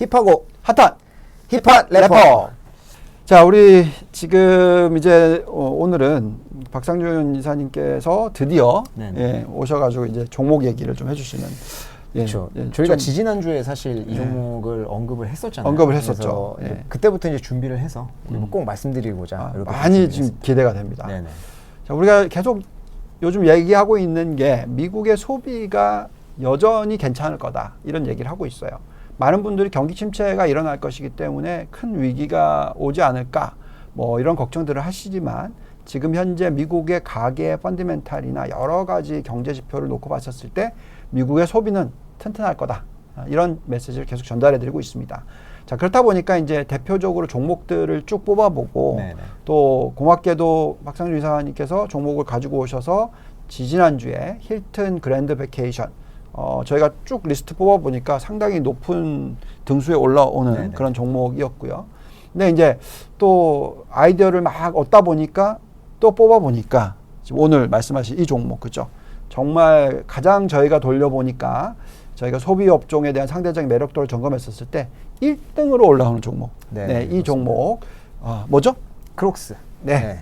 힙하고 핫한 힙합 래퍼. 자, 우리 지금 이제 오늘은 박상준 이사님께서 드디어 오셔가지고 이제 종목 얘기를 좀 해주시는. 그렇죠. 저희가 지지난주에 사실 이 종목을 언급을 했었잖아요. 언급을 했었죠. 그때부터 이제 준비를 해서 꼭 말씀드리고자 많이 지금 기대가 됩니다. 네네. 자, 우리가 계속 요즘 얘기하고 있는 게 미국의 소비가 여전히 괜찮을 거다, 이런 얘기를 하고 있어요. 많은 분들이 경기 침체가 일어날 것이기 때문에 큰 위기가 오지 않을까, 뭐 이런 걱정들을 하시지만, 지금 현재 미국의 가계 펀드멘탈이나 여러 가지 경제 지표를 놓고 봤었을 때 미국의 소비는 튼튼할 거다, 이런 메시지를 계속 전달해 드리고 있습니다. 자, 그렇다 보니까 이제 대표적으로 종목들을 쭉 뽑아보고, 또 고맙게도 박상준 이사님께서 종목을 가지고 오셔서 지지난주에 힐튼 그랜드 베케이션, 저희가 쭉 리스트 뽑아보니까 상당히 높은 등수에 올라오는 그런 종목이었고요. 근데 이제 또 아이디어를 막 얻다 보니까 또 뽑아보니까 지금 오늘 말씀하신 이 종목, 그죠? 정말 가장 저희가 돌려보니까 저희가 소비 업종에 대한 상대적인 매력도를 점검했었을 때 1등으로 올라오는 종목. 이 종목 뭐죠? 크록스.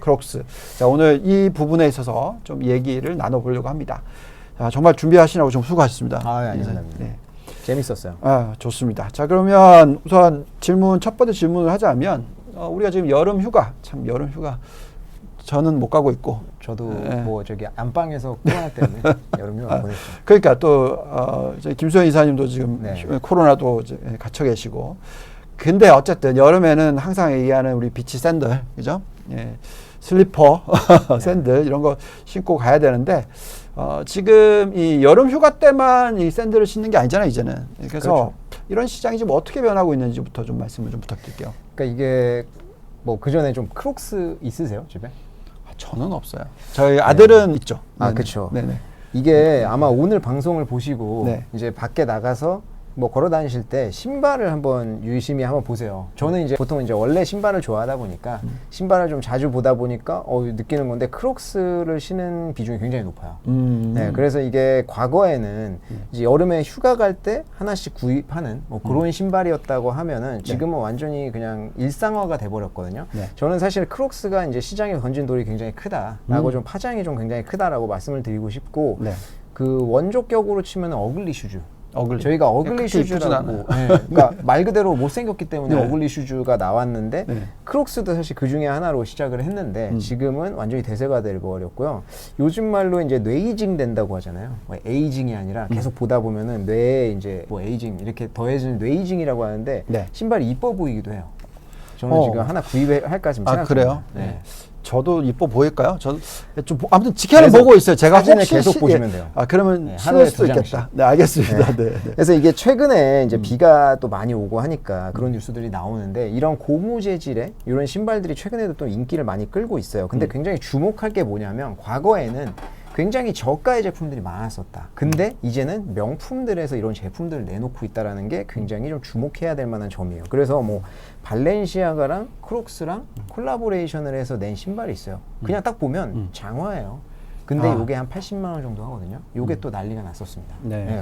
크록스. 자, 오늘 이 부분에 있어서 좀 얘기를 나눠보려고 합니다. 자, 정말 준비하시느라고 좀 수고하셨습니다. 아닙니다. 재밌었어요. 좋습니다. 자, 그러면 우선 첫 번째 질문을 하자면, 우리가 지금 여름 휴가, 저는 못 가고 있고. 저도 뭐 저기 안방에서 코로나 때문에 여름 휴가 보냈죠. 그러니까 또 김수현 이사님도 지금 코로나도 갇혀 계시고. 근데 어쨌든 여름에는 항상 얘기하는 우리 비치 샌들, 그죠? 슬리퍼, 샌들 이런 거 신고 가야 되는데, 지금 이 여름 휴가 때만 이 샌들을 신는 게 아니잖아요, 이제는. 그래서 이런 시장이 지금 어떻게 변하고 있는지부터 좀 말씀을 좀 부탁드릴게요. 그러니까 이게 뭐 그 전에 좀 크록스 있으세요, 집에? 저는 없어요. 저희 아들은 있죠. 그렇죠. 이게 아마 오늘 방송을 보시고 이제 밖에 나가서 뭐 걸어 다니실 때 신발을 한번 유심히 한번 보세요. 저는 이제 보통 이제 원래 신발을 좋아하다 보니까 신발을 좀 자주 보다 보니까 느끼는 건데 크록스를 신는 비중이 굉장히 높아요. 그래서 이게 과거에는 이제 여름에 휴가 갈 때 하나씩 구입하는 뭐 그런 신발이었다고 하면은 지금은 완전히 그냥 일상화가 돼 버렸거든요. 저는 사실 크록스가 이제 시장에 던진 돌이 굉장히 크다라고 좀 파장이 좀 굉장히 크다라고 말씀을 드리고 싶고, 그 원조격으로 치면 어글리 슈즈. 저희가 어글리 슈즈라고, 그러니까 말 그대로 못생겼기 때문에 어글리 슈즈가 나왔는데, 크록스도 사실 그 중에 하나로 시작을 했는데 지금은 완전히 대세가 돼버렸고요. 요즘 말로 이제 뇌이징 된다고 하잖아요. 뭐 에이징이 아니라 계속 보다 보면은 뇌에 이제 뭐 에이징 이렇게 더해지는 뇌이징이라고 하는데 신발이 이뻐 보이기도 해요. 저는 지금 하나 구입할까 지금 생각 중입니다. 그래요? 저도 이뻐 보일까요? 저는 좀 아무튼 지켜는 보고 있어요. 제가 사진을 계속 보시면 돼요. 그러면 신을 수도 있겠다. 알겠습니다. 그래서 이게 최근에 이제 비가 또 많이 오고 하니까 그런 뉴스들이 나오는데, 이런 고무 재질의 이런 신발들이 최근에도 또 인기를 많이 끌고 있어요. 근데 굉장히 주목할 게 뭐냐면, 과거에는 굉장히 저가의 제품들이 많았었다. 근데 이제는 명품들에서 이런 제품들을 내놓고 있다라는 게 굉장히 좀 주목해야 될 만한 점이에요. 그래서 뭐 발렌시아가랑 크록스랑 콜라보레이션을 해서 낸 신발이 있어요. 그냥 딱 보면 장화예요. 근데 요게 한 80만 원 정도 하거든요. 요게 또 난리가 났었습니다.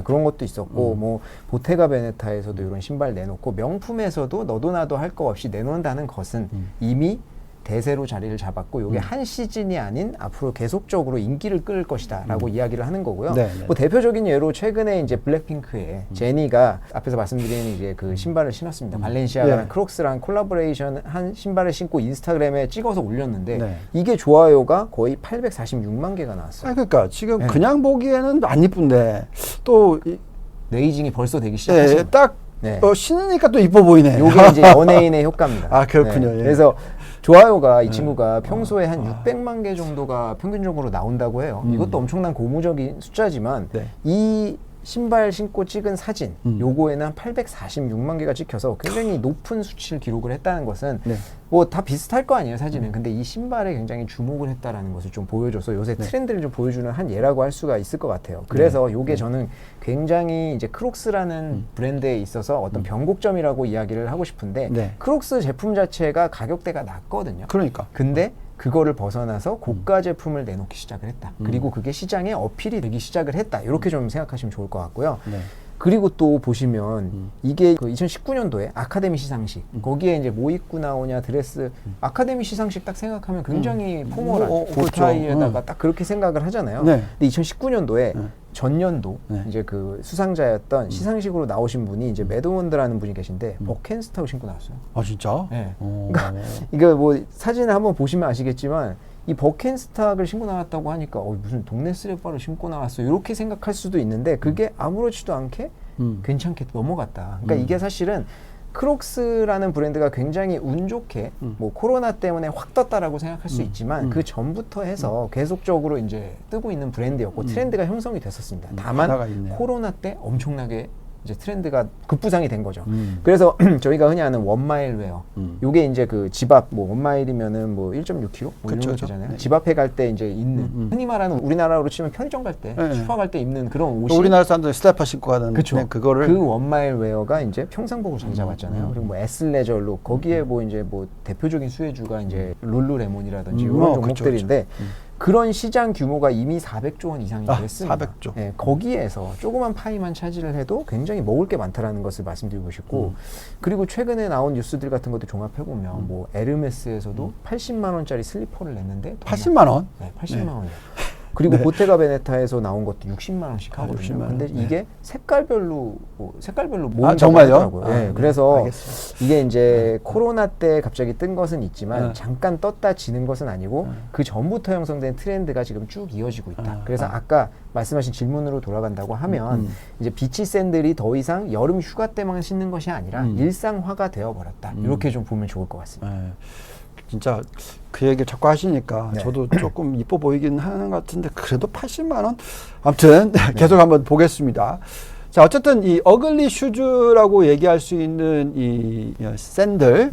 그런 것도 있었고, 뭐 보테가 베네타에서도 이런 신발 내놓고, 명품에서도 너도 나도 할 거 없이 내놓는다는 것은 이미 대세로 자리를 잡았고, 요게 한 시즌이 아닌 앞으로 계속적으로 인기를 끌 것이다 라고 이야기를 하는 거고요. 뭐 대표적인 예로 최근에 이제 블랙핑크의 제니가 앞에서 말씀드린 이제 그 신발을 신었습니다. 발렌시아가랑 크록스랑 콜라보레이션 한 신발을 신고 인스타그램에 찍어서 올렸는데 이게 좋아요가 거의 846만 개가 나왔어요. 그러니까 지금 그냥 보기에는 안 이쁜데 또 네이징이 벌써 되기 시작했어요. 딱 신으니까 또 이뻐 보이네. 요게 이제 연예인의 효과입니다. 그렇군요. 그래서 좋아요가 이 친구가 평소에 한 600만 개 정도가 평균적으로 나온다고 해요. 이것도 엄청난 고무적인 숫자지만 이 신발 신고 찍은 사진 요거에는 한 846만 개가 찍혀서 굉장히 높은 수치를 기록을 했다는 것은 뭐 다 비슷할 거 아니에요, 사진은. 근데 이 신발에 굉장히 주목을 했다라는 것을 좀 보여줘서 요새 트렌드를 좀 보여주는 한 예라고 할 수가 있을 것 같아요. 그래서 요게 저는 굉장히 이제 크록스라는 브랜드에 있어서 어떤 변곡점이라고 이야기를 하고 싶은데, 크록스 제품 자체가 가격대가 낮거든요. 근데 그거를 벗어나서 고가 제품을 내놓기 시작을 했다. 그리고 그게 시장에 어필이 되기 시작을 했다. 이렇게 좀 생각하시면 좋을 것 같고요. 그리고 또 보시면 이게 그 2019년도에 아카데미 시상식 거기에 이제 뭐 입고 나오냐 드레스 아카데미 시상식 딱 생각하면 굉장히 포멀한 보타이에다가 그렇죠. 딱 그렇게 생각을 하잖아요. 네. 근데 2019년도에 전년도 네. 이제 그 수상자였던 시상식으로 나오신 분이 이제 매드몬드라는 분이 계신데 버켄스타를 신고 나왔어요. 아 진짜? 네. 오. 그러니까 이거 뭐 사진을 한번 보시면 아시겠지만 이 버켄스탁을 신고 나왔다고 하니까 무슨 동네 쓰레빠를 신고 나왔어 이렇게 생각할 수도 있는데 그게 아무렇지도 않게 괜찮게 넘어갔다. 그러니까 이게 사실은 크록스라는 브랜드가 굉장히 운 좋게 뭐 코로나 때문에 확 떴다라고 생각할 수 있지만 그 전부터 해서 계속적으로 이제 뜨고 있는 브랜드였고 트렌드가 형성이 됐었습니다. 다만 코로나 때 엄청나게 이제 트렌드가 급부상이 된 거죠. 그래서 저희가 흔히 아는 원마일 웨어, 요게 이제 그 집 앞 뭐 원마일이면은 뭐 1.6km 뭐 이런 거 되잖아요. 네. 집 앞에 갈 때 이제 입는 흔히 말하는 우리나라로 치면 편의점 갈 때, 슈퍼 갈 때 입는 그런 옷이 우리나라 사람들 슬래퍼 신고 가는 그거를 그 원마일 웨어가 이제 평상복을 자리 잡았잖아요. 그리고 뭐 에슬레저 룩 거기에 뭐 이제 뭐 대표적인 수혜주가 이제 룰루레몬이라든지 이런 종목들인데. 그런 시장 규모가 이미 400조 원 이상이 됐습니다. 400조. 네, 거기에서 조그만 파이만 차지를 해도 굉장히 먹을 게 많다라는 것을 말씀드리고 싶고 그리고 최근에 나온 뉴스들 같은 것도 종합해보면 뭐 에르메스에서도 80만 원짜리 슬리퍼를 냈는데 80만 원? 네, 80만 원이요. 그리고 보테가 베네타에서도 나온 것도 60만 원씩 하거든요. 60만 원. 근데 이게 색깔별로 정말요? 하더라고요. 네, 그래서 알겠습니다. 이게 이제 코로나 때 갑자기 뜬 것은 있지만 잠깐 떴다 지는 것은 아니고 그 전부터 형성된 트렌드가 지금 쭉 이어지고 있다. 그래서 아까 말씀하신 질문으로 돌아간다고 하면 이제 비치 샌들이 더 이상 여름 휴가 때만 신는 것이 아니라 일상화가 되어버렸다. 이렇게 좀 보면 좋을 것 같습니다. 진짜 그 얘기를 자꾸 하시니까 저도 조금 이뻐 보이긴 하는 것 같은데 그래도 80만 원? 아무튼 계속 한번 보겠습니다. 자, 어쨌든 이 어글리 슈즈라고 얘기할 수 있는 이 샌들,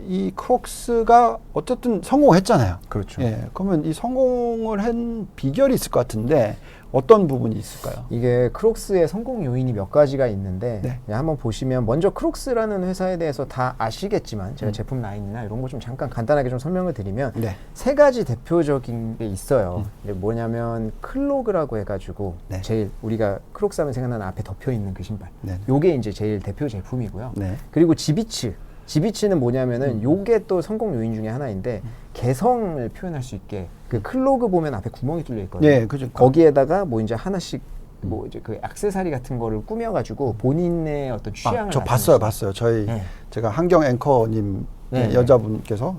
이 크록스가 어쨌든 성공했잖아요. 그렇죠. 예, 그러면 이 성공을 한 비결이 있을 것 같은데 어떤 부분이 있을까요? 이게 크록스의 성공 요인이 몇 가지가 있는데 한번 보시면 먼저 크록스라는 회사에 대해서 다 아시겠지만 제가 제품 라인이나 이런 거 좀 잠깐 간단하게 좀 설명을 드리면 세 가지 대표적인 게 있어요. 이게 뭐냐면 클로그라고 해가지고 제일 우리가 크록스 하면 생각나는 앞에 덮여 있는 그 신발. 요게 이제 제일 대표 제품이고요. 그리고 지비츠는 뭐냐면은 요게 또 성공 요인 중에 하나인데 개성을 표현할 수 있게 그 클로그 보면 앞에 구멍이 뚫려 있거든요. 네, 그죠. 거기에다가 뭐 이제 하나씩 뭐 이제 그 액세서리 같은 거를 꾸며가지고 본인의 어떤 취향을 저 봤어요. 제가 한경 앵커님 여자분께서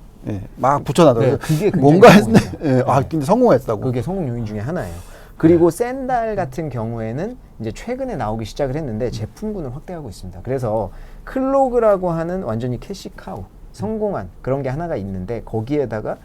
막 붙여놔더라고요. 그게 뭔가 했는데 근데 성공했다고. 그게 성공 요인 중에 하나예요. 그리고 샌들 같은 경우에는 이제 최근에 나오기 시작을 했는데 제품군을 확대하고 있습니다. 그래서 클로그라고 하는 완전히 캐시카우 성공한 그런 게 하나가 있는데 거기에다가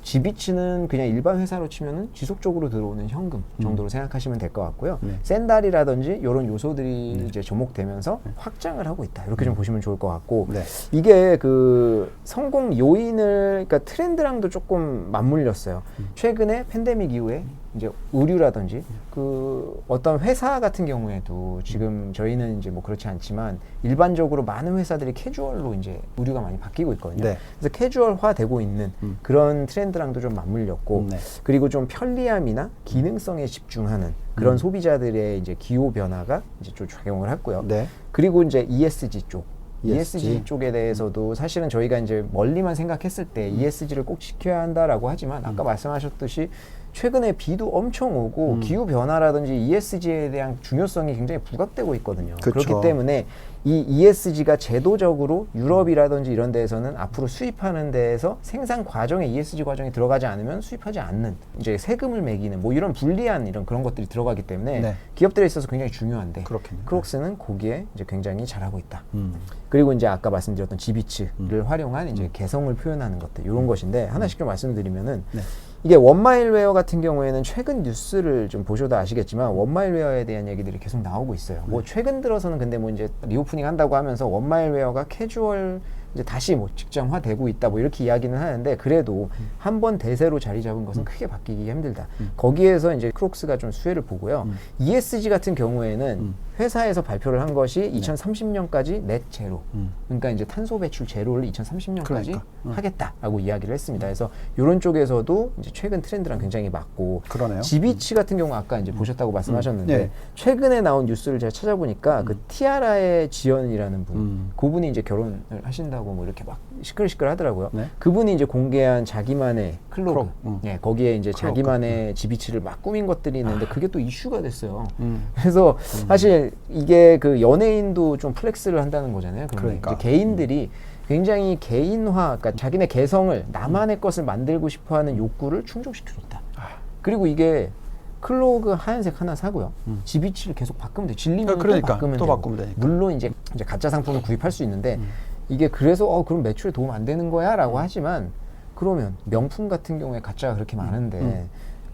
지비츠는 그냥 일반 회사로 치면은 지속적으로 들어오는 현금 정도로 생각하시면 될 것 같고요. 샌달이라든지 이런 요소들이 이제 접목되면서 확장을 하고 있다. 이렇게 좀 보시면 좋을 것 같고 이게 그 성공 요인을 그러니까 트렌드랑도 조금 맞물렸어요. 최근에 팬데믹 이후에 이제 의류라든지 그 어떤 회사 같은 경우에도 지금 저희는 이제 뭐 그렇지 않지만 일반적으로 많은 회사들이 캐주얼로 이제 의류가 많이 바뀌고 있거든요. 그래서 캐주얼화 되고 있는 그런 트렌드랑도 좀 맞물렸고 그리고 좀 편리함이나 기능성에 집중하는 그런 소비자들의 이제 기호 변화가 이제 좀 작용을 했고요. 그리고 이제 ESG 쪽. ESG 쪽에 대해서도 사실은 저희가 이제 멀리만 생각했을 때 ESG를 꼭 지켜야 한다라고 하지만 아까 말씀하셨듯이 최근에 비도 엄청 오고 기후 변화라든지 ESG에 대한 중요성이 굉장히 부각되고 있거든요. 그렇기 때문에 이 ESG가 제도적으로 유럽이라든지 이런 데에서는 앞으로 수입하는 데에서 생산 과정에 ESG 과정이 들어가지 않으면 수입하지 않는 이제 세금을 매기는 뭐 이런 불리한 이런 그런 것들이 들어가기 때문에 기업들에 있어서 굉장히 중요한데 크록스는 거기에 이제 굉장히 잘하고 있다. 그리고 이제 아까 말씀드렸던 지비츠를 활용한 이제 개성을 표현하는 것들 이런 것인데 하나씩 좀 말씀드리면은 이게 원마일웨어 같은 경우에는 최근 뉴스를 좀 보셔도 아시겠지만 원마일웨어에 대한 얘기들이 계속 나오고 있어요. 뭐 최근 들어서는 근데 뭐 이제 리오프닝 한다고 하면서 원마일웨어가 캐주얼 이제 다시 뭐 직장화되고 있다 뭐 이렇게 이야기는 하는데 그래도 한번 대세로 자리 잡은 것은 크게 바뀌기 힘들다. 거기에서 이제 크록스가 좀 수혜를 보고요. ESG 같은 경우에는 회사에서 발표를 한 것이 2030년까지 넷 제로. 그러니까 이제 탄소 배출 제로를 2030년까지 하겠다라고 이야기를 했습니다. 그래서 이런 쪽에서도 이제 최근 트렌드랑 굉장히 맞고 그러네요. 지비치 같은 경우 아까 이제 보셨다고 말씀하셨는데 최근에 나온 뉴스를 제가 찾아보니까 그 티아라의 지연이라는 분, 그분이 이제 결혼을 하신다고 뭐 이렇게 막 시끌시끌 하더라고요. 네. 그분이 이제 공개한 자기만의 클로그, 예, 거기에 이제 클로그. 자기만의 지비치를 막 꾸민 것들이 있는데 그게 또 이슈가 됐어요. 그래서 사실 이게 그 연예인도 좀 플렉스를 한다는 거잖아요. 그러니까. 이제 개인들이 굉장히 개인화, 그러니까 자기네 개성을 나만의 것을 만들고 싶어하는 욕구를 충족시켜줬다. 그리고 이게 클로그 하얀색 하나 사고요. 지비치를 계속 바꾸면 돼. 질리면 그러니까, 또 바꾸면 또 되고. 바꾸면 되니까. 물론 이제 가짜 상품을 구입할 수 있는데 이게 그래서 그럼 매출에 도움 안 되는 거야라고 하지만 그러면 명품 같은 경우에 가짜가 그렇게 많은데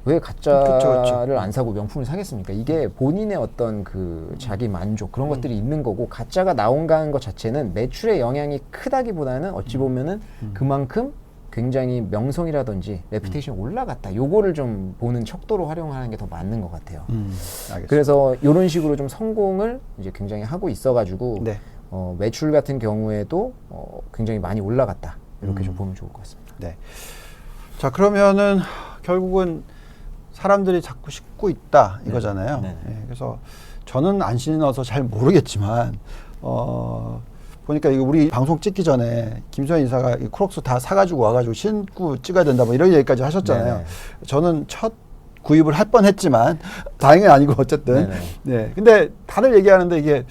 왜 가짜를 그쵸. 안 사고 명품을 사겠습니까? 이게 본인의 어떤 그 자기 만족 그런 것들이 있는 거고 가짜가 나온다는 것 자체는 매출에 영향이 크다기보다는 어찌 보면은 그만큼 굉장히 명성이라든지 레퓨테이션이 올라갔다. 요거를 좀 보는 척도로 활용하는 게 더 맞는 것 같아요. 알겠습니다. 그래서 이런 식으로 좀 성공을 이제 굉장히 하고 있어가지고 네. 매출 같은 경우에도 굉장히 많이 올라갔다. 이렇게 좀 보면 좋을 것 같습니다. 네. 자, 그러면은 결국은 사람들이 자꾸 신고 있다 이거잖아요. 네. 네, 그래서 저는 안 신어서 잘 모르겠지만 보니까 이거 우리 방송 찍기 전에 김수현 이사가 이 크록스 다 사가지고 와가지고 신고 찍어야 된다 뭐 이런 얘기까지 하셨잖아요. 네네. 저는 첫 구입을 할 뻔했지만 다행히 아니고 어쨌든. 네네. 네. 근데 다들 얘기하는데 이게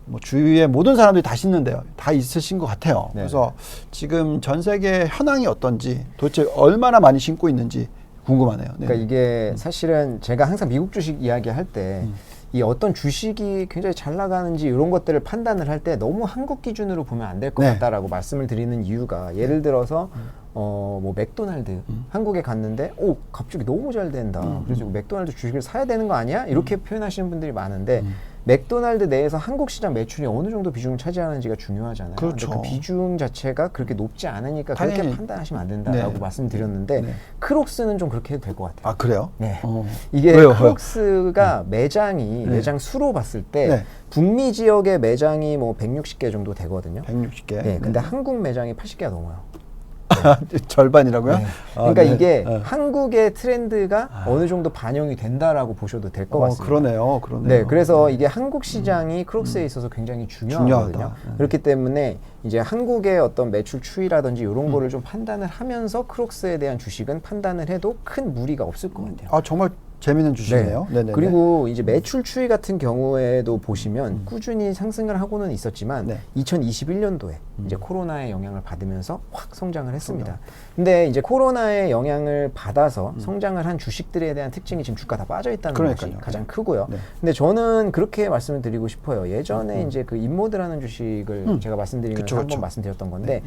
뭐 주위에 모든 사람들이 다 신는데요. 다 있으신 것 같아요. 네네. 그래서 지금 전 세계 현황이 어떤지 도대체 얼마나 많이 신고 있는지 궁금하네요. 네. 그러니까 이게 사실은 제가 항상 미국 주식 이야기할 때 이 어떤 주식이 굉장히 잘 나가는지 이런 것들을 판단을 할 때 너무 한국 기준으로 보면 안 될 것 네. 같다라고 말씀을 드리는 이유가 예를 들어서 뭐 맥도날드 한국에 갔는데 갑자기 너무 잘 된다. 그래서 맥도날드 주식을 사야 되는 거 아니야? 이렇게 표현하시는 분들이 많은데 맥도날드 내에서 한국 시장 매출이 어느 정도 비중을 차지하는지가 중요하잖아요. 그렇죠. 근데 그 비중 자체가 그렇게 높지 않으니까 그렇게 당연히. 판단하시면 안 된다라고 네. 말씀드렸는데 네. 크록스는 좀 그렇게 해도 될 것 같아요. 아, 그래요? 네. 어. 이게 왜요? 크록스가 매장이 네. 매장 수로 봤을 때 네. 북미 지역의 매장이 뭐 160개 정도 되거든요. 160개. 네, 근데 한국 매장이 80개가 넘어요. 절반이라고요? 네. 아, 그러니까 네. 이게 네. 한국의 트렌드가 어느 정도 반영이 된다라고 보셔도 될 것 같습니다. 그러네요. 네, 그래서 이게 한국 시장이 크록스에 있어서 굉장히 중요하거든요. 중요하다. 그렇기 때문에 이제 한국의 어떤 매출 추이라든지 이런 거를 좀 판단을 하면서 크록스에 대한 주식은 판단을 해도 큰 무리가 없을 것 같아요. 아, 정말 재미있는 주식이네요. 네. 네네네. 그리고 이제 매출 추이 같은 경우에도 보시면 꾸준히 상승을 하고는 있었지만 네. 2021년도에 이제 코로나의 영향을 받으면서 확 성장을 했습니다. 근데 이제 코로나의 영향을 받아서 성장을 한 주식들에 대한 특징이 지금 주가 다 빠져 있다는 그러니까요. 것이 가장 크고요. 네. 근데 저는 그렇게 말씀을 드리고 싶어요. 예전에 이제 그 인모드라는 주식을 제가 말씀드리면서 그쵸, 한번 그쵸. 말씀드렸던 건데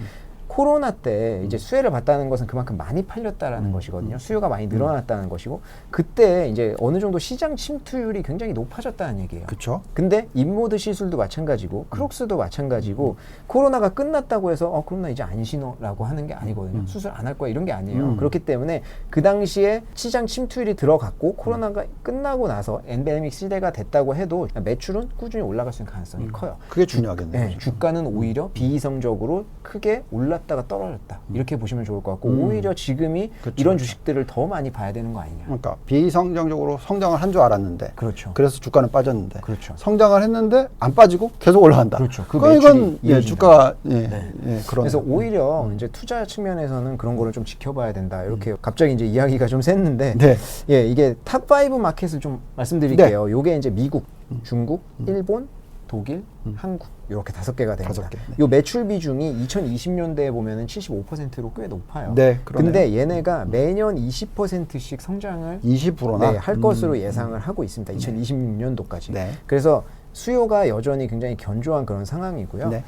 코로나 때 이제 수혜를 봤다는 것은 그만큼 많이 팔렸다라는 것이거든요. 수요가 많이 늘어났다는 것이고 그때 이제 어느 정도 시장 침투율이 굉장히 높아졌다는 얘기예요. 그렇죠. 근데 인모드 시술도 마찬가지고 크록스도 마찬가지고 코로나가 끝났다고 해서 그럼 나 이제 안 신어라고 하는 게 아니거든요. 수술 안 할 거야 이런 게 아니에요. 그렇기 때문에 그 당시에 시장 침투율이 들어갔고 코로나가 끝나고 나서 엔데믹 시대가 됐다고 해도 매출은 꾸준히 올라갈 수 있는 가능성이 커요. 그게 중요하겠네요. 네, 주가는 오히려 비이성적으로 크게 올랐다가 떨어졌다 이렇게 보시면 좋을 것 같고 오히려 지금이 그쵸, 이런 그쵸. 주식들을 더 많이 봐야 되는 거 아니냐. 그러니까 비성장적으로 성장을 한 줄 알았는데 그렇죠. 그래서 주가는 빠졌는데 그렇죠. 성장을 했는데 안 빠지고 계속 올라간다. 그렇죠. 그 그럼 매출이 이건 이어진다. 주가가 네. 그러네요. 그래서 오히려 이제 투자 측면에서는 그런 거를 좀 지켜봐야 된다. 이렇게 갑자기 이제 이야기가 좀 샜는데 네. 예, 이게 탑5 마켓을 좀 말씀드릴게요. 요게 이제 미국, 중국, 일본, 독일, 한국 이렇게 5개가 됩니다. 5개, 네. 요 매출 비중이 2020년대에 보면은 75%로 꽤 높아요. 네, 그러네요. 근데 얘네가 매년 20%씩 성장을 20%나 네, 할 것으로 예상을 하고 있습니다. 2026년도까지. 네. 그래서 수요가 여전히 굉장히 견조한 그런 상황이고요. 네.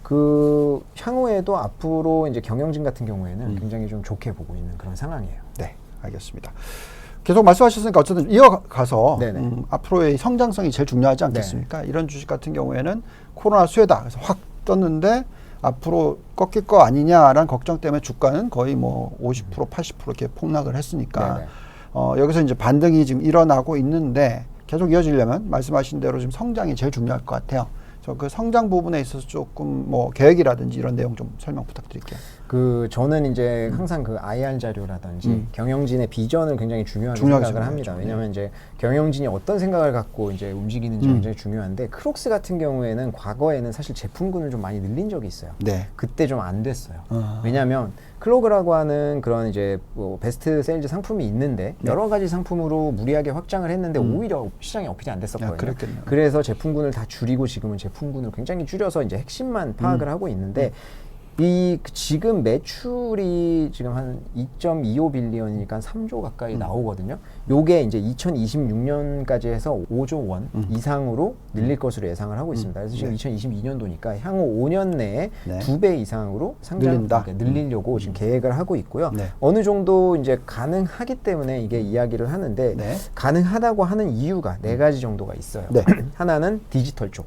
그 향후에도 앞으로 이제 경영진 같은 경우에는 굉장히 좀 좋게 보고 있는 그런 상황이에요. 네, 알겠습니다. 계속 말씀하셨으니까 어쨌든 이어가서 네네. 앞으로의 성장성이 제일 중요하지 않겠습니까? 이런 주식 같은 경우에는 코로나 수혜다. 그래서 확 떴는데 앞으로 꺾일 거 아니냐라는 걱정 때문에 주가는 거의 뭐 50%, 80% 이렇게 폭락을 했으니까 네네. 여기서 이제 반등이 지금 일어나고 있는데 계속 이어지려면 말씀하신 대로 지금 성장이 제일 중요할 것 같아요. 그래서 그 성장 부분에 있어서 조금 뭐 계획이라든지 이런 내용 좀 설명 부탁드릴게요. 저는 이제 항상 그 IR 자료라든지 경영진의 비전을 굉장히 중요하게 생각을 합니다. 왜냐하면 이제 경영진이 어떤 생각을 갖고 이제 움직이는지 굉장히 중요한데 크록스 같은 경우에는 과거에는 사실 제품군을 좀 많이 늘린 적이 있어요. 네. 그때 좀 안 됐어요. 왜냐하면 클로그라고 하는 그런 이제 뭐 베스트 세일즈 상품이 있는데 여러 가지 상품으로 무리하게 확장을 했는데 오히려 시장에 어필이 안 됐었거든요. 그래서 제품군을 다 줄이고 지금은 제품군을 굉장히 줄여서 이제 핵심만 파악을 하고 있는데 지금 매출이 지금 한 2.25 빌리언이니까 3조 가까이 나오거든요. 요게 이제 2026년까지 해서 5조 원 이상으로 늘릴 것으로 예상을 하고 있습니다. 그래서 지금 2022년도니까 향후 5년 내에 2배 이상으로 늘리려고 지금 계획을 하고 있고요. 어느 정도 이제 가능하기 때문에 이게 이야기를 하는데 가능하다고 하는 이유가 4가지 정도가 있어요. 하나는 디지털 쪽.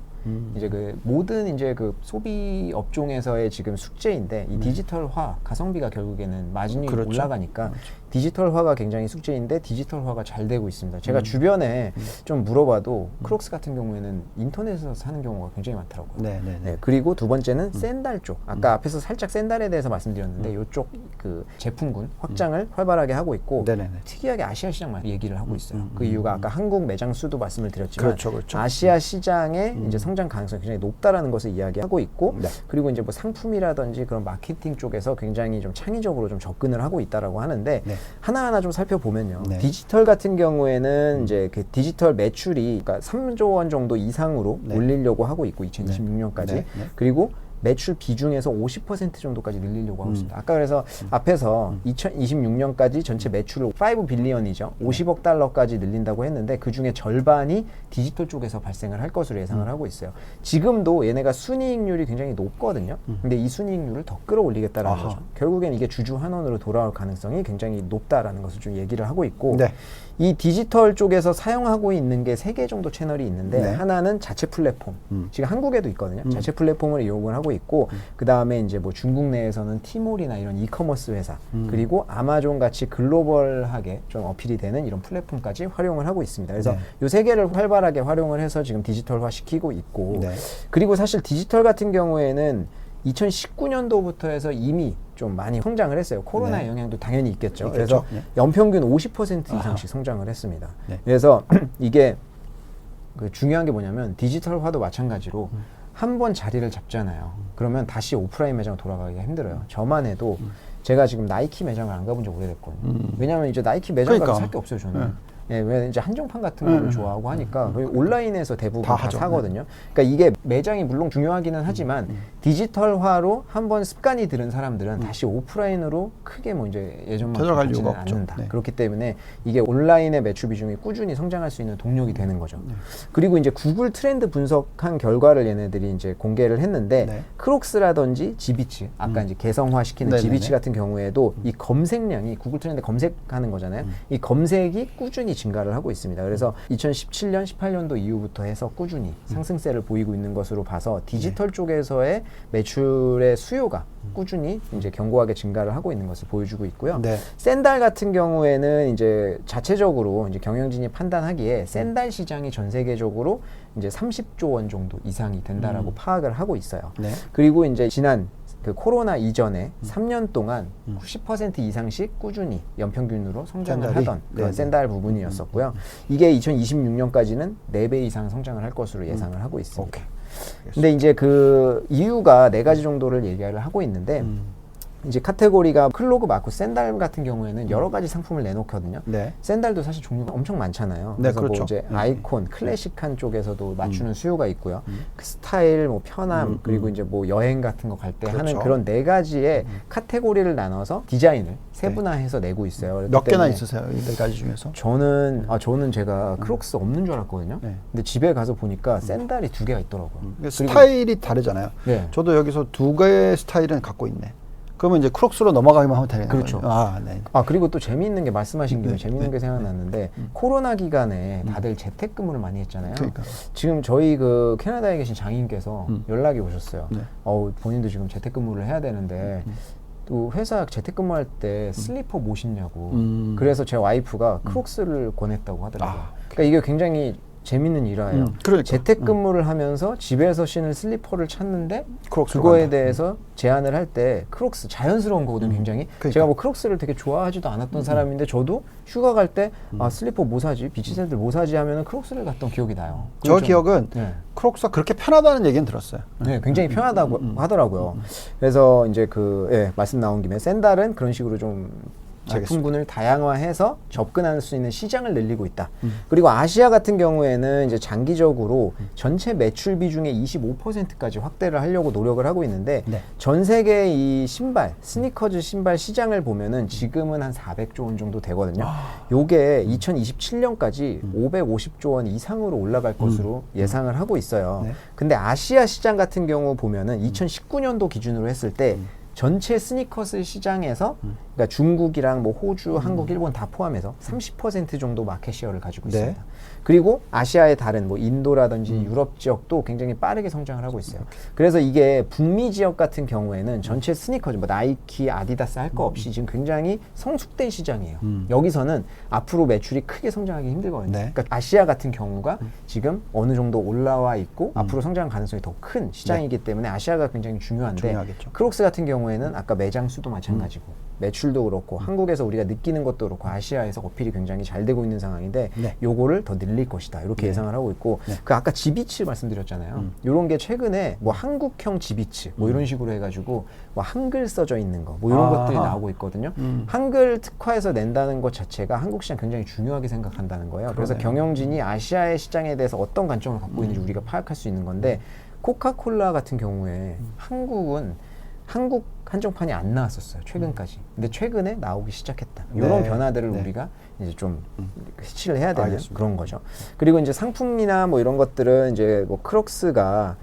이제 그 모든 이제 그 소비 업종에서의 지금 숙제인데 이 디지털화 가성비가 결국에는 마진이 올라가니까 디지털화가 굉장히 숙제인데 디지털화가 잘 되고 있습니다. 제가 주변에 좀 물어봐도 크록스 같은 경우에는 인터넷에서 사는 경우가 굉장히 많더라고요. 네, 그리고 두 번째는 샌달 쪽. 아까 앞에서 살짝 샌달에 대해서 말씀드렸는데 이쪽 그 제품군 확장을 활발하게 하고 있고 특이하게 아시아 시장만 얘기를 하고 있어요. 그 이유가 아까 한국 매장 수도 말씀을 드렸지만 아시아 시장의 이제 성장 가능성이 굉장히 높다라는 것을 이야기하고 있고 그리고 이제 뭐 상품이라든지 그런 마케팅 쪽에서 굉장히 좀 창의적으로 좀 접근을 하고 있다라고 하는데 하나하나 좀 살펴보면요. 디지털 같은 경우에는 이제 그 디지털 매출이 그러니까 3조 원 정도 이상으로 올리려고 하고 있고 2026년까지 그리고 매출 비중에서 50% 정도까지 늘리려고 하고 있습니다. 아까 그래서 앞에서 2026년까지 전체 매출을 5 빌리언이죠. 50억 달러까지 늘린다고 했는데 그 중에 절반이 디지털 쪽에서 발생을 할 것으로 예상을 하고 있어요. 지금도 얘네가 순이익률이 굉장히 높거든요. 근데 이 순이익률을 더 끌어올리겠다라는 거죠. 결국엔 이게 주주 환원으로 돌아올 가능성이 굉장히 높다라는 것을 좀 얘기를 하고 있고 이 디지털 쪽에서 사용하고 있는 게 3개 정도 채널이 있는데 하나는 자체 플랫폼. 지금 한국에도 있거든요. 자체 플랫폼을 이용을 하고 있고 그 다음에 이제 뭐 중국 내에서는 티몰이나 이런 이커머스 회사 그리고 아마존 같이 글로벌하게 좀 어필이 되는 이런 플랫폼까지 활용을 하고 있습니다. 그래서 요 3개를 활발하게 활용을 해서 지금 디지털화 시키고 있고 그리고 사실 디지털 같은 경우에는 2019년도부터 해서 이미 좀 많이 성장을 했어요. 코로나의 영향도 당연히 있겠죠. 그래서 연평균 50% 이상씩 성장을 했습니다. 그래서 이게 그 중요한 게 뭐냐면 디지털화도 마찬가지로 한 번 자리를 잡잖아요. 그러면 다시 오프라인 매장 돌아가기가 힘들어요. 저만 해도 제가 지금 나이키 매장을 안 가본 지 오래됐거든요. 왜냐하면 이제 나이키 매장 가서 살 게 없어요, 저는. 왜 이제 한정판 같은 거를 좋아하고 하니까 온라인에서 대부분 다 사거든요. 그러니까 이게 매장이 물론 중요하기는 하지만 디지털화로 한번 습관이 들은 사람들은 다시 오프라인으로 크게 뭐 이제 예전만큼 가지는 않는다. 그렇기 때문에 이게 온라인의 매출 비중이 꾸준히 성장할 수 있는 동력이 되는 거죠. 그리고 이제 구글 트렌드 분석한 결과를 얘네들이 이제 공개를 했는데 크록스라든지 지비치 아까 이제 개성화시키는 지비치 같은 경우에도 이 검색량이 구글 트렌드 검색하는 거잖아요. 이 검색이 꾸준히 증가를 하고 있습니다. 그래서 2017년, 18년도 이후부터 해서 꾸준히 상승세를 보이고 있는 것으로 봐서 디지털 쪽에서의 매출의 수요가 꾸준히 이제 견고하게 증가를 하고 있는 것을 보여주고 있고요. 샌달 같은 경우에는 이제 자체적으로 이제 경영진이 판단하기에 샌달 시장이 전 세계적으로 이제 30조 원 정도 이상이 된다라고 파악을 하고 있어요. 그리고 이제 지난 그 코로나 이전에 3년 동안 90% 이상씩 꾸준히 연평균으로 성장을 하던 그런 샌달 부분이었었고요. 이게 2026년까지는 4배 이상 성장을 할 것으로 예상을 하고 있습니다. 근데 이제 그 이유가 4가지 정도를 얘기를 하고 있는데 이제 카테고리가 클로그 마크 샌달 같은 경우에는 여러 가지 상품을 내놓거든요. 샌달도 사실 종류가 엄청 많잖아요. 그래서 뭐 이제 아이콘, 클래식한 쪽에서도 맞추는 수요가 있고요. 그 스타일, 뭐 편함, 그리고 이제 뭐 여행 같은 거 갈 때 하는 그런 4가지의 카테고리를 나눠서 디자인을 세분화해서 내고 있어요. 몇 개나 있으세요? 이 4가지 중에서? 저는 제가 크록스 없는 줄 알았거든요. 근데 집에 가서 보니까 샌달이 2개가 있더라고요. 스타일이 다르잖아요. 저도 여기서 2개의 스타일은 갖고 있네. 그러면 이제 크록스로 넘어가기만 하면 되는 그렇죠. 거죠. 아, 네. 그리고 또 재미있는 게 말씀하신 김에 재미있는 게 생각났는데 코로나 기간에 다들 재택근무를 많이 했잖아요. 그러니까. 지금 저희 그 캐나다에 계신 장인께서 연락이 오셨어요. 네. 본인도 지금 재택근무를 해야 되는데 또 회사 재택근무할 때 슬리퍼 못 신냐고. 그래서 제 와이프가 크록스를 권했다고 하더라고요. 그러니까 이게 굉장히 재밌는 일화예요. 그러니까. 재택근무를 하면서 집에서 신을 슬리퍼를 찾는데 크록스로 그거에 간다. 대해서 제안을 할 때 크록스 자연스러운 거거든요. 굉장히. 그러니까. 제가 뭐 크록스를 되게 좋아하지도 않았던 사람인데 저도 휴가 갈 때 슬리퍼 뭐 사지? 비치샌들 뭐 사지? 하면은 크록스를 갔던 기억이 나요. 저 기억은 네. 크록스가 그렇게 편하다는 얘기는 들었어요. 네, 굉장히 편하다고 하더라고요. 그래서 이제 말씀 나온 김에 샌달은 그런 식으로 좀 제품군을 다양화해서 접근할 수 있는 시장을 늘리고 있다. 그리고 아시아 같은 경우에는 이제 장기적으로 전체 매출 비중의 25%까지 확대를 하려고 노력을 하고 있는데 네. 전 세계 이 스니커즈 신발 시장을 보면은 지금은 한 400조 원 정도 되거든요. 요게 2027년까지 550조 원 이상으로 올라갈 것으로 예상을 하고 있어요. 네. 근데 아시아 시장 같은 경우 보면은 2019년도 기준으로 했을 때 전체 스니커스 시장에서 그러니까 중국이랑 뭐 호주, 한국, 일본 다 포함해서 30% 정도 마켓시어를 가지고 네. 있습니다. 그리고 아시아의 다른 뭐 인도라든지 유럽 지역도 굉장히 빠르게 성장을 하고 있어요. 그래서 이게 북미 지역 같은 경우에는 전체 스니커즈, 뭐 나이키, 아디다스 할 거 없이 지금 굉장히 성숙된 시장이에요. 여기서는 앞으로 매출이 크게 성장하기 힘들거든요. 네. 그러니까 아시아 같은 경우가 지금 어느 정도 올라와 있고 앞으로 성장 가능성이 더 큰 시장이기 때문에 아시아가 굉장히 중요한데 중요하겠죠. 크록스 같은 경우에는 아까 매장 수도 마찬가지고 매출도 그렇고 한국에서 우리가 느끼는 것도 그렇고 아시아에서 어필이 굉장히 잘 되고 있는 상황인데 네. 요거를 더 늘릴 것이다 이렇게 예상을 하고 있고 그 아까 지비츠 말씀드렸잖아요. 요런 게 최근에 뭐 한국형 지비츠 뭐 이런 식으로 해가지고 뭐 한글 써져 있는 거 뭐 이런 것들이 나오고 있거든요. 한글 특화해서 낸다는 것 자체가 한국 시장 굉장히 중요하게 생각한다는 거예요. 그래서 경영진이 아시아의 시장에 대해서 어떤 관점을 갖고 있는지 우리가 파악할 수 있는 건데 코카콜라 같은 경우에 한국 한정판이 안 나왔었어요. 최근까지. 근데 최근에 나오기 시작했다. 이런 네. 변화들을 네. 우리가 이제 좀 캐치를 해야 되는 알겠습니다. 그런 거죠. 그리고 이제 상품이나 뭐 이런 것들은 이제 뭐 크록스가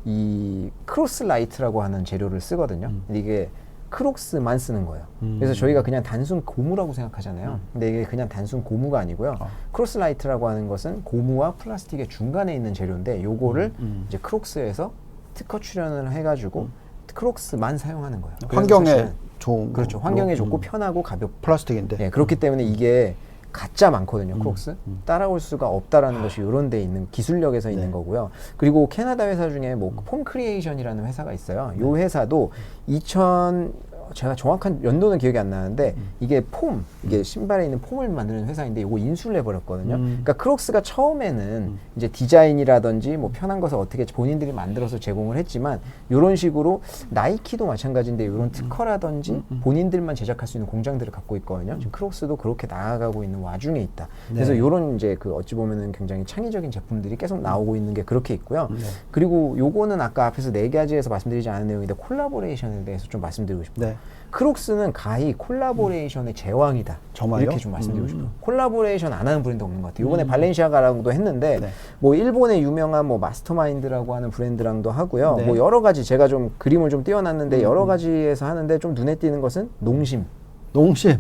이 크로스 라이트라고 하는 재료를 쓰거든요. 근데 이게 크록스만 쓰는 거예요. 그래서 저희가 그냥 단순 고무라고 생각하잖아요. 근데 이게 그냥 단순 고무가 아니고요. 크로스 라이트라고 하는 것은 고무와 플라스틱의 중간에 있는 재료인데 요거를 이제 크록스에서 특허 출연을 해가지고 크록스만 사용하는 거예요. 환경에 사실은 좋은 그렇죠. 환경에 좋고 편하고 가볍고 플라스틱인데. 네, 그렇기 때문에 이게 가짜 많거든요. 크록스 따라올 수가 없다라는 것이 이런 데 있는 기술력에서 있는 거고요. 그리고 캐나다 회사 중에 뭐 폼 크리에이션이라는 회사가 있어요. 이 회사도 제가 정확한 연도는 기억이 안 나는데 이게 이게 신발에 있는 폼을 만드는 회사인데 이거 인수를 해버렸거든요. 그러니까 크록스가 처음에는 이제 디자인이라든지 뭐 편한 것을 어떻게 본인들이 만들어서 제공을 했지만 이런 식으로 나이키도 마찬가지인데 이런 특허라든지 본인들만 제작할 수 있는 공장들을 갖고 있거든요. 지금 크록스도 그렇게 나아가고 있는 와중에 있다. 그래서 이런 이제 어찌 보면은 굉장히 창의적인 제품들이 계속 나오고 있는 게 그렇게 있고요. 그리고 요거는 아까 앞에서 4가지에서 말씀드리지 않은 내용인데 콜라보레이션에 대해서 좀 말씀드리고 싶어요. 네. 크록스는 가히 콜라보레이션의 제왕이다. 정말요? 이렇게 좀 말씀드리고 싶어요. 콜라보레이션 안 하는 브랜드 없는 것 같아요. 이번에 발렌시아가랑도 했는데 뭐 일본의 유명한 뭐 마스터마인드라고 하는 브랜드랑도 하고요. 뭐 여러 가지 제가 좀 그림을 좀 띄워놨는데 여러 가지에서 하는데 좀 눈에 띄는 것은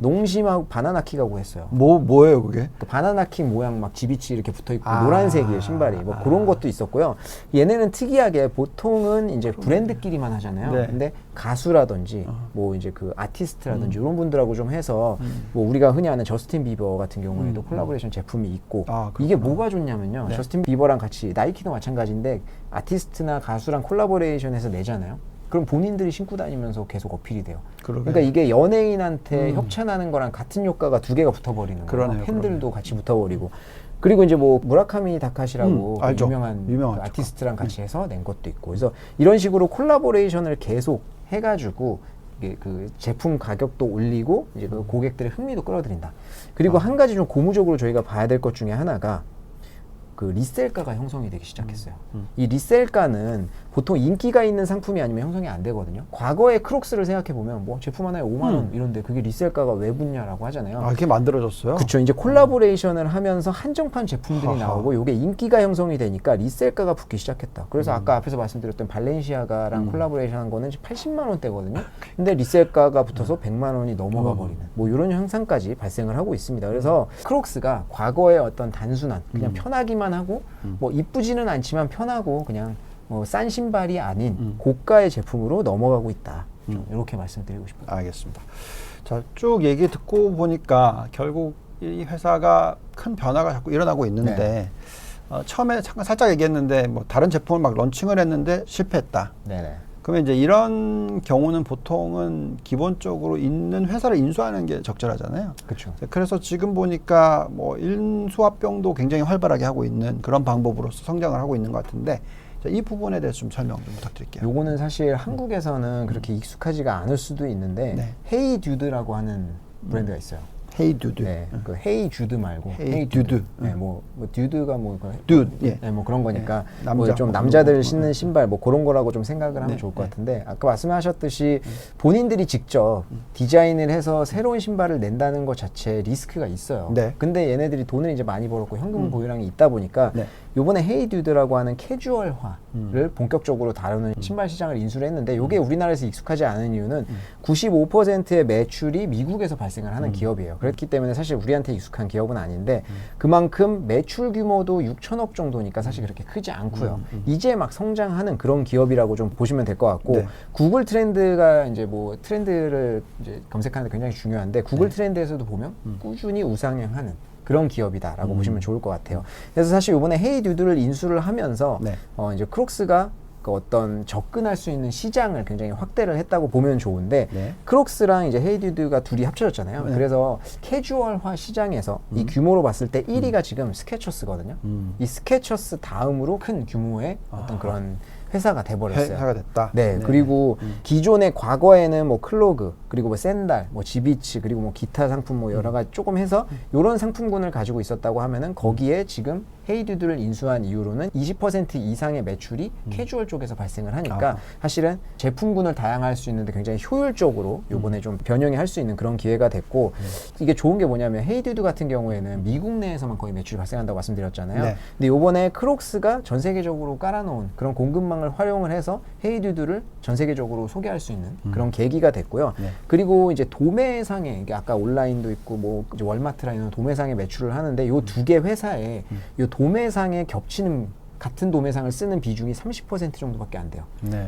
농심하고 바나나킥하고 했어요. 뭐예요 그게? 그 바나나킥 모양 막 지비치 이렇게 붙어 있고 노란색이에요 신발이. 뭐 그런 것도 있었고요. 얘네는 특이하게 보통은 이제 브랜드끼리만 하잖아요. 네. 근데 가수라든지 뭐 이제 그 아티스트라든지 이런 분들하고 좀 해서 뭐 우리가 흔히 아는 저스틴 비버 같은 경우에도 콜라보레이션 제품이 있고 이게 뭐가 좋냐면요. 저스틴 비버랑 같이 나이키도 마찬가지인데 아티스트나 가수랑 콜라보레이션해서 내잖아요. 그럼 본인들이 신고 다니면서 계속 어필이 돼요. 그러니까 이게 연예인한테 협찬하는 거랑 같은 효과가 2개가 붙어버리는 거예요. 팬들도 같이 붙어버리고. 그리고 이제 뭐 무라카미 다카시라고 그 유명한 그 아티스트랑 같이 해서 낸 것도 있고. 그래서 이런 식으로 콜라보레이션을 계속 해가지고 이게 그 제품 가격도 올리고 이제 그 고객들의 흥미도 끌어들인다. 그리고 한 가지 좀 고무적으로 저희가 봐야 될 것 중에 하나가 그 리셀가가 형성이 되기 시작했어요. 이 리셀가는 보통 인기가 있는 상품이 아니면 형성이 안 되거든요. 과거의 크록스를 생각해 보면 뭐 제품 하나에 5만 원 이런데 그게 리셀가가 왜 붙냐라고 하잖아요. 아, 그게 만들어졌어요? 그렇죠. 이제 콜라보레이션을 하면서 한정판 제품들이 나오고 요게 인기가 형성이 되니까 리셀가가 붙기 시작했다. 그래서 아까 앞에서 말씀드렸던 발렌시아가랑 콜라보레이션한 거는 80만 원대거든요. 근데 리셀가가 붙어서 100만 원이 넘어가 버리는 뭐 이런 현상까지 발생을 하고 있습니다. 그래서 크록스가 과거의 어떤 단순한 그냥 편하기만 하고 뭐 이쁘지는 않지만 편하고 그냥 뭐 싼 신발이 아닌 고가의 제품으로 넘어가고 있다. 좀 이렇게 말씀드리고 싶습니다. 알겠습니다. 자, 쭉 얘기 듣고 보니까 결국 이 회사가 큰 변화가 자꾸 일어나고 있는데 처음에 잠깐 살짝 얘기했는데 뭐 다른 제품을 막 런칭을 했는데 실패했다. 네네. 그러면 이제 이런 경우는 보통은 기본적으로 있는 회사를 인수하는 게 적절하잖아요. 그렇죠. 그래서 지금 보니까 뭐 인수합병도 굉장히 활발하게 하고 있는 그런 방법으로서 성장을 하고 있는 것 같은데 자, 이 부분에 대해서 좀 설명 좀 부탁드릴게요. 요거는 사실 한국에서는 그렇게 익숙하지가 않을 수도 있는데 헤이듀드라고 하는 브랜드가 있어요. 헤이듀드. 네, 그 헤이주드 말고 헤이듀드. 네, 뭐 듀드가 뭐 듀드. 예. 네, 뭐 그런 거니까 남자, 뭐 좀 뭐 남자들 그런 신는 신발 뭐 그런 거라고 좀 생각을 하면 좋을 것 같은데 아까 말씀하셨듯이 본인들이 직접 디자인을 해서 새로운 신발을 낸다는 것 자체에 리스크가 있어요. 네. 근데 얘네들이 돈을 이제 많이 벌었고 현금 보유량이 있다 보니까 요번에 헤이듀드라고 하는 캐주얼화를 본격적으로 다루는 신발 시장을 인수를 했는데 요게 우리나라에서 익숙하지 않은 이유는 95%의 매출이 미국에서 발생을 하는 기업이에요. 그렇기 때문에 사실 우리한테 익숙한 기업은 아닌데 그만큼 매출 규모도 6천억 정도니까 사실 그렇게 크지 않고요. 이제 막 성장하는 그런 기업이라고 좀 보시면 될 것 같고 구글 트렌드가 이제 뭐 트렌드를 이제 검색하는 데 굉장히 중요한데 구글 트렌드에서도 보면 꾸준히 우상향하는 그런 기업이다라고 보시면 좋을 것 같아요. 그래서 사실 이번에 헤이듀드를 인수를 하면서 이제 크록스가 그 어떤 접근할 수 있는 시장을 굉장히 확대를 했다고 보면 좋은데 크록스랑 이제 헤이듀드가 둘이 합쳐졌잖아요. 그래서 캐주얼화 시장에서 이 규모로 봤을 때 1위가 지금 스케쳐스거든요. 이 스케쳐스 다음으로 큰 규모의 어떤 그런 회사가 돼버렸어요. 회사가 됐다. 네, 그리고 기존의 과거에는 뭐 클로그, 그리고 뭐 샌달, 뭐 지비치, 그리고 뭐 기타 상품 뭐 여러 가지 조금 해서 이런 상품군을 가지고 있었다고 하면은 거기에 지금 헤이듀드를 인수한 이후로는 20% 이상의 매출이 캐주얼 쪽에서 발생을 하니까 사실은 제품군을 다양화할 수 있는데 굉장히 효율적으로 요번에 좀 변형이 할 수 있는 그런 기회가 됐고 이게 좋은 게 뭐냐면 헤이듀드 같은 경우에는 미국 내에서만 거의 매출이 발생한다고 말씀드렸잖아요. 근데 요번에 크록스가 전 세계적으로 깔아놓은 그런 공급망을 활용을 해서 헤이듀드를 전 세계적으로 소개할 수 있는 그런 계기가 됐고요. 그리고 이제 도매상에 이게 아까 온라인도 있고 뭐 이제 월마트나 이런 도매상에 매출을 하는데 요 두 개 회사에 요 도매상에 겹치는 같은 도매상을 쓰는 비중이 30% 정도밖에 안 돼요.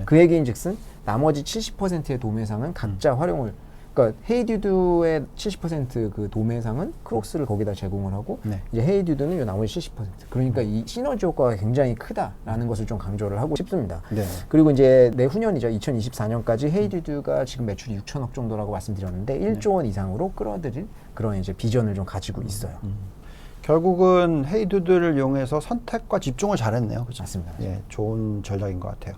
그 얘기인즉슨 나머지 70%의 도매상은 각자 활용을 그러니까 헤이듀드의 70%그 도매상은 크록스를 거기다 제공을 하고 이제 헤이듀드는 요 나머지 70% 그러니까 이 시너지 효과가 굉장히 크다라는 것을 좀 강조를 하고 싶습니다. 그리고 이제 내후년이죠. 2024년까지 헤이듀드가 지금 매출이 6천억 정도라고 말씀드렸는데 1조 원 이상으로 끌어들일 그런 이제 비전을 좀 가지고 있어요. 결국은 헤이듀드를 이용해서 선택과 집중을 잘했네요. 그렇죠? 맞습니다. 예, 좋은 전략인 것 같아요.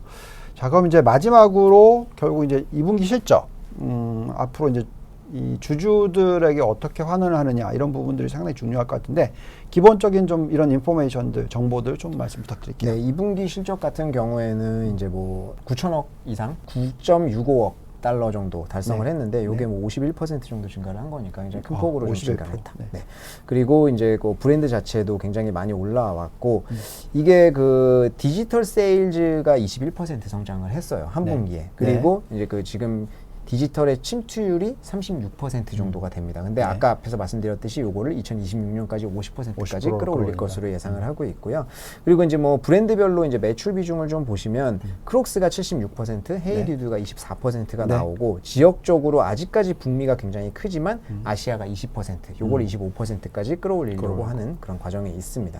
자, 그럼 이제 마지막으로 결국 이제 2분기 실적. 앞으로 이제 이 주주들에게 어떻게 환원을 하느냐 이런 부분들이 상당히 중요할 것 같은데 기본적인 좀 이런 인포메이션들 정보들 좀 말씀 부탁드릴게요. 네, 2분기 실적 같은 경우에는 이제 뭐 9천억 이상 9.65억 달러 정도 달성을 했는데 요게 뭐 51% 정도 증가를 한 거니까 굉장히 큰 폭으로 좀 증가를 했다. 그리고 이제 그 브랜드 자체도 굉장히 많이 올라왔고 이게 그 디지털 세일즈가 21% 성장을 했어요. 한 분기에. 그리고 이제 그 지금 디지털의 침투율이 36% 정도가 됩니다. 근데 아까 앞에서 말씀드렸듯이 요거를 2026년까지 50%까지 끌어올릴 것으로 예상을 하고 있고요. 그리고 이제 뭐 브랜드별로 이제 매출 비중을 좀 보시면 크록스가 76%, 헤이듀드가 24%가 나오고 지역적으로 아직까지 북미가 굉장히 크지만 아시아가 20%, 요걸 25%까지 끌어올리려고 하는 그런 과정에 있습니다.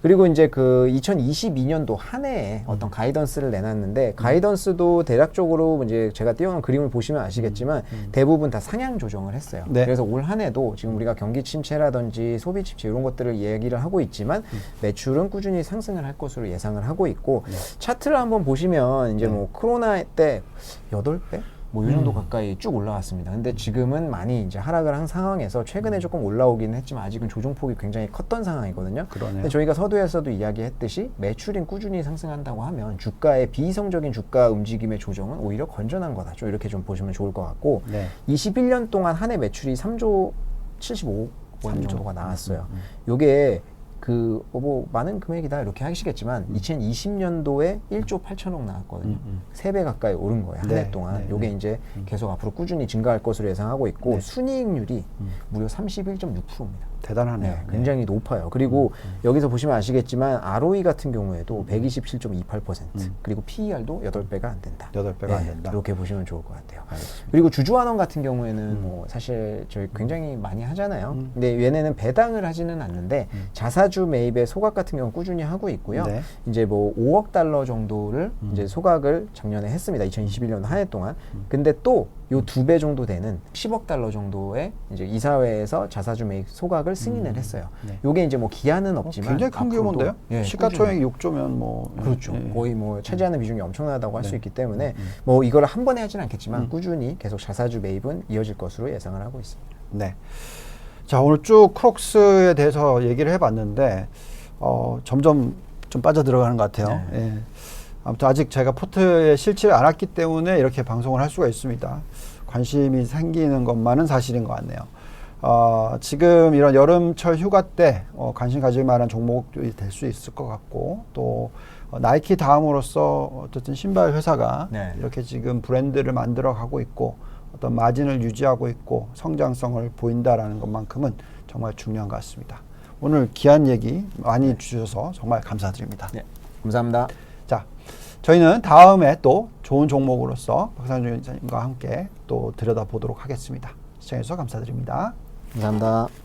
그리고 이제 그 2022년도 한 해에 어떤 가이던스를 내놨는데 가이던스도 대략적으로 이제 제가 띄워놓은 그림을 보시면 아시겠지만 대부분 다 상향 조정을 했어요. 그래서 올 한 해도 지금 우리가 경기 침체라든지 소비 침체 이런 것들을 얘기를 하고 있지만 매출은 꾸준히 상승을 할 것으로 예상을 하고 있고 차트를 한번 보시면 이제 뭐 코로나 때 8배? 뭐 이 정도 가까이 쭉 올라왔습니다. 근데 지금은 많이 이제 하락을 한 상황에서 최근에 조금 올라오긴 했지만 아직은 조정폭이 굉장히 컸던 상황이거든요. 그러네요. 근데 저희가 서두에서도 이야기했듯이 매출이 꾸준히 상승한다고 하면 주가의 비이성적인 주가 움직임의 조정은 오히려 건전한 거다. 좀 이렇게 좀 보시면 좋을 것 같고 21년 동안 한 해 매출이 3조 75억 원 정도가 나왔어요. 요게 뭐 많은 금액이다 이렇게 하시겠지만 2020년도에 1조 8천억 나왔거든요. 3배 가까이 오른 거예요. 한 해 동안. 요게 이제 계속 앞으로 꾸준히 증가할 것으로 예상하고 있고 순이익률이 무려 31.6%입니다. 대단하네요. 네, 굉장히 높아요. 그리고 여기서 보시면 아시겠지만 ROE 같은 경우에도 127.28% 그리고 PER도 8배가 안 된다. 8배가 안 된다. 이렇게 보시면 좋을 것 같아요. 알겠습니다. 그리고 주주환원 같은 경우에는 뭐 사실 저희 굉장히 많이 하잖아요. 근데 얘네는 배당을 하지는 않는데 자사주 매입의 소각 같은 경우는 꾸준히 하고 있고요. 이제 뭐 5억 달러 정도를 이제 소각을 작년에 했습니다. 2021년 한 해 동안. 근데 또 요 2배 정도 되는 10억 달러 정도의 이제 이사회에서 자사주 매입 소각을 승인을 했어요. 요게 이제 뭐 기한은 없지만 굉장히 큰 규모인데요. 시가총액이 6조면 뭐 그렇죠. 거의 뭐 차지하는 비중이 엄청나다고 할 수 있기 때문에 뭐 이걸 한 번에 하진 않겠지만 꾸준히 계속 자사주 매입은 이어질 것으로 예상을 하고 있습니다. 네. 자, 오늘 쭉 크록스에 대해서 얘기를 해봤는데 점점 좀 빠져 들어가는 것 같아요. 예. 아무튼 아직 제가 포트에 실지를 않았기 때문에 이렇게 방송을 할 수가 있습니다. 관심이 생기는 것만은 사실인 것 같네요. 지금 이런 여름철 휴가 때 관심 가질 만한 종목이 될 수 있을 것 같고 또 나이키 다음으로서 어쨌든 신발 회사가 이렇게 지금 브랜드를 만들어 가고 있고 어떤 마진을 유지하고 있고 성장성을 보인다라는 것만큼은 정말 중요한 것 같습니다. 오늘 귀한 얘기 많이 주셔서 정말 감사드립니다. 네, 감사합니다. 자, 저희는 다음에 또 좋은 종목으로서 박상준 기자님과 함께 또 들여다보도록 하겠습니다. 시청해주셔서 감사드립니다. 감사합니다.